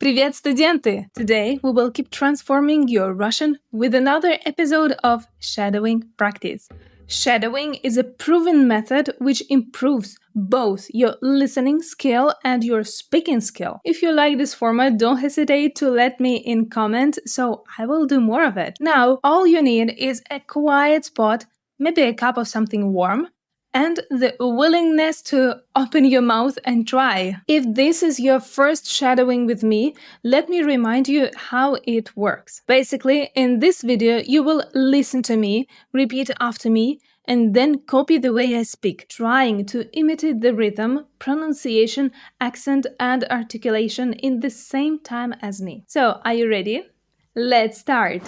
Привет, студенты! Today we will keep transforming your Russian with another episode of shadowing practice. Shadowing is a proven method which improves both your listening skill and your speaking skill. If you like this format, don't hesitate to let me in comment so I will do more of it. Now, all you need is a quiet spot, maybe a cup of something warm, and the willingness to open your mouth and try. If this is your first shadowing with me, let me remind you how it works. Basically, in this video, you will listen to me, repeat after me, and then copy the way I speak, trying to imitate the rhythm, pronunciation, accent, and articulation in the same time as me. So, are you ready? Let's start.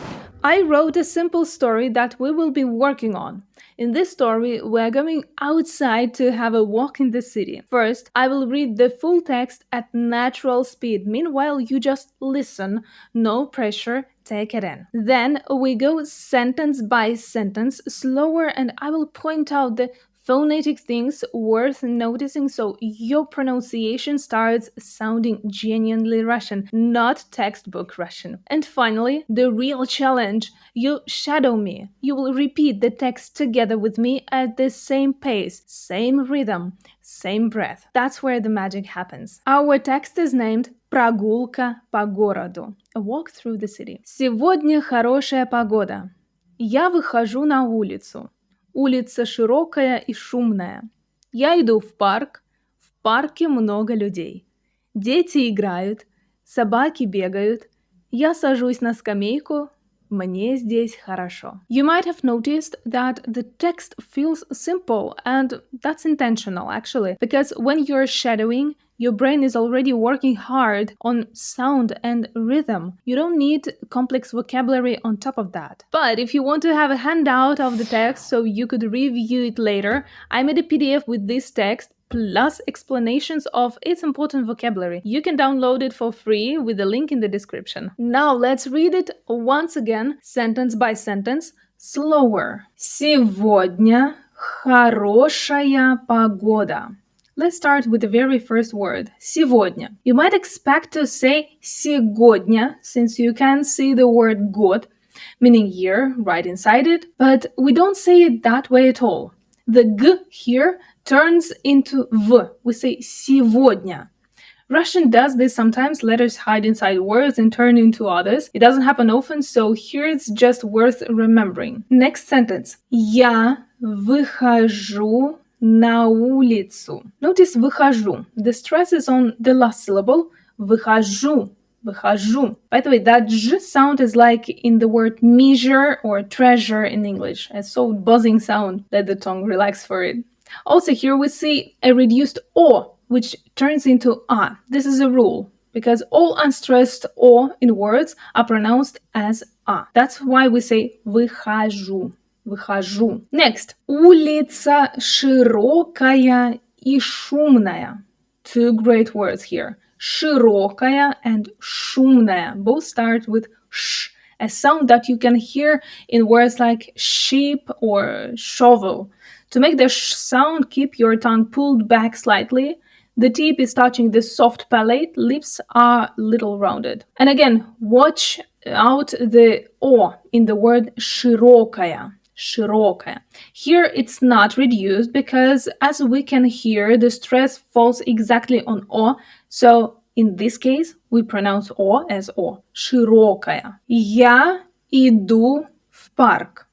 I wrote a simple story that we will be working on. In this story, we're going outside to have a walk in the city. First, I will read the full text at natural speed. Meanwhile, you just listen, no pressure, take it in. Then we go sentence by sentence, slower, and I will point out the phonetic things worth noticing so your pronunciation starts sounding genuinely Russian, not textbook Russian. And finally, the real challenge. You shadow me. You will repeat the text together with me at the same pace, same rhythm, same breath. That's where the magic happens. Our text is named «Прогулка по городу», a walk through the city. Сегодня хорошая погода. Я выхожу на улицу. Улица широкая и шумная. Я иду в парк парке много людей. Дети играют, собаки бегают. Я сажусь на скамейку, мне здесь хорошо. You might have noticed that the text feels simple, and that's intentional actually, because when you're shadowing, your brain is already working hard on sound and rhythm. You don't need complex vocabulary on top of that. But if you want to have a handout of the text so you could review it later, I made a PDF with this text plus explanations of its important vocabulary. You can download it for free with the link in the description. Now let's read it once again, sentence by sentence, slower. Сегодня хорошая погода. Let's start with the very first word, сегодня. You might expect to say сегодня, since you can see the word год, meaning year, right inside it, but we don't say it that way at all. The g here turns into v. We say сегодня. Russian does this sometimes. Letters hide inside words and turn into others. It doesn't happen often, so here it's just worth remembering. Next sentence. Я выхожу на улицу. Notice выхожу. The stress is on the last syllable. Выхожу. Выхожу. By the way, that j sound is like in the word measure or treasure in English. A so buzzing sound. Let the tongue relax for it. Also, here we see a reduced o, which turns into a. This is a rule, because all unstressed o in words are pronounced as a. That's why we say выхожу. Выхожу. Next. Улица широкая и шумная. Two great words here. Широкая and шумная. Both start with sh, a sound that you can hear in words like sheep or shovel. To make the sh sound, keep your tongue pulled back slightly. The tip is touching the soft palate. Lips are a little rounded. And again, watch out the o in the word широкая. Широкая. Here it's not reduced because, as we can hear, the stress falls exactly on o. So in this case, we pronounce o as o. Широкая. Я иду в парк.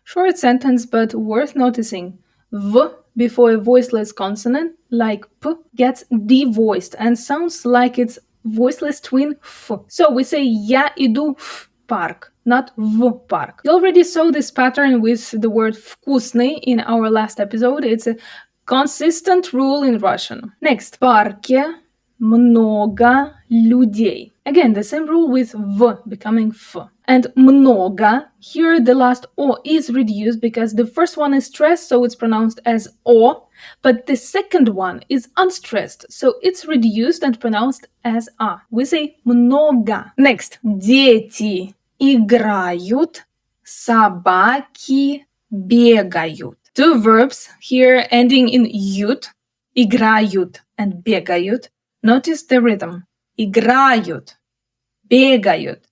Short sentence, but worth noticing. V before a voiceless consonant, like p, gets devoiced and sounds like its voiceless twin f. So we say я иду в парк, not в парк. You already saw this pattern with the word вкусный in our last episode. It's a consistent rule in Russian. Next, в парке много людей. Again, the same rule with v becoming f. And много, here the last o is reduced because the first one is stressed, so it's pronounced as o, but the second one is unstressed, so it's reduced and pronounced as a. We say много. Next, дети играют, собаки бегают. Two verbs here ending in ют, играют and бегают. Notice the rhythm. играют, бегают.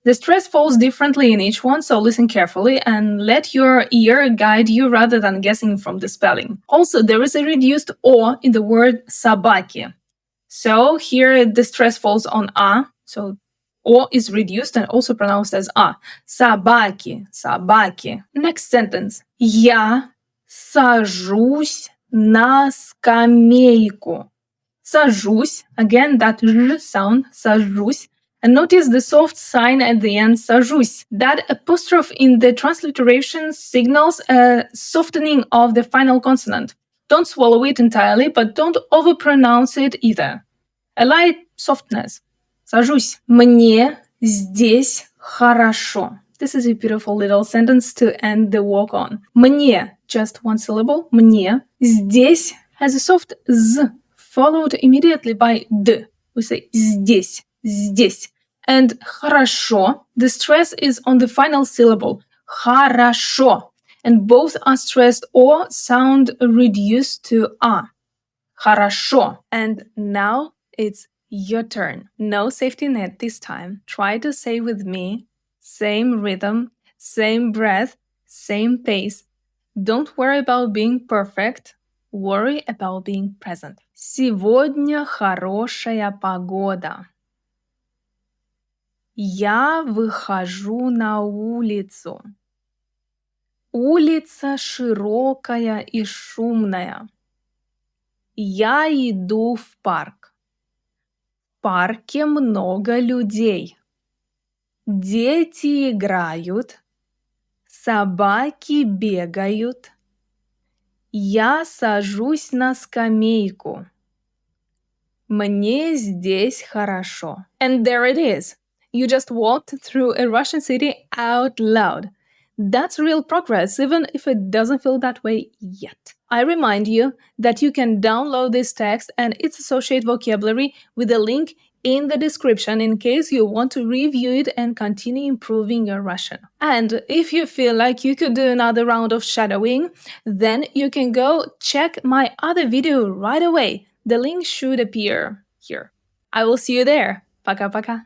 The stress falls differently in each one, so listen carefully and let your ear guide you rather than guessing from the spelling. Also, there is a reduced O in the word собаки. So here the stress falls on A, so O is reduced and also pronounced as A. Собаки, собаки. Next sentence. Я сажусь на скамейку. Сажусь, again that R sound, сажусь. And notice the soft sign at the end, сажусь. That apostrophe in the transliteration signals a softening of the final consonant. Don't swallow it entirely, but don't overpronounce it either. A light softness. Сажусь. Мне здесь хорошо. This is a beautiful little sentence to end the walk on. Мне, just one syllable, мне. Здесь has a soft Z, followed immediately by D. We say здесь, здесь. And хорошо, the stress is on the final syllable. Хорошо. And both are stressed or sound reduced to A. Хорошо. And now it's your turn. No safety net this time. Try to say with me, same rhythm, same breath, same pace. Don't worry about being perfect. Worry about being present. Сегодня хорошая погода. Я выхожу на улицу. Улица широкая и шумная. Я иду в парк. В парке много людей. Дети играют. Собаки бегают. Я сажусь на скамейку. Мне здесь хорошо. And there it is. You just walked through a Russian city out loud. That's real progress, even if it doesn't feel that way yet. I remind you that you can download this text and its associated vocabulary with a link in the description in case you want to review it and continue improving your Russian. And if you feel like you could do another round of shadowing, then you can go check my other video right away. The link should appear here. I will see you there. Пока-пока.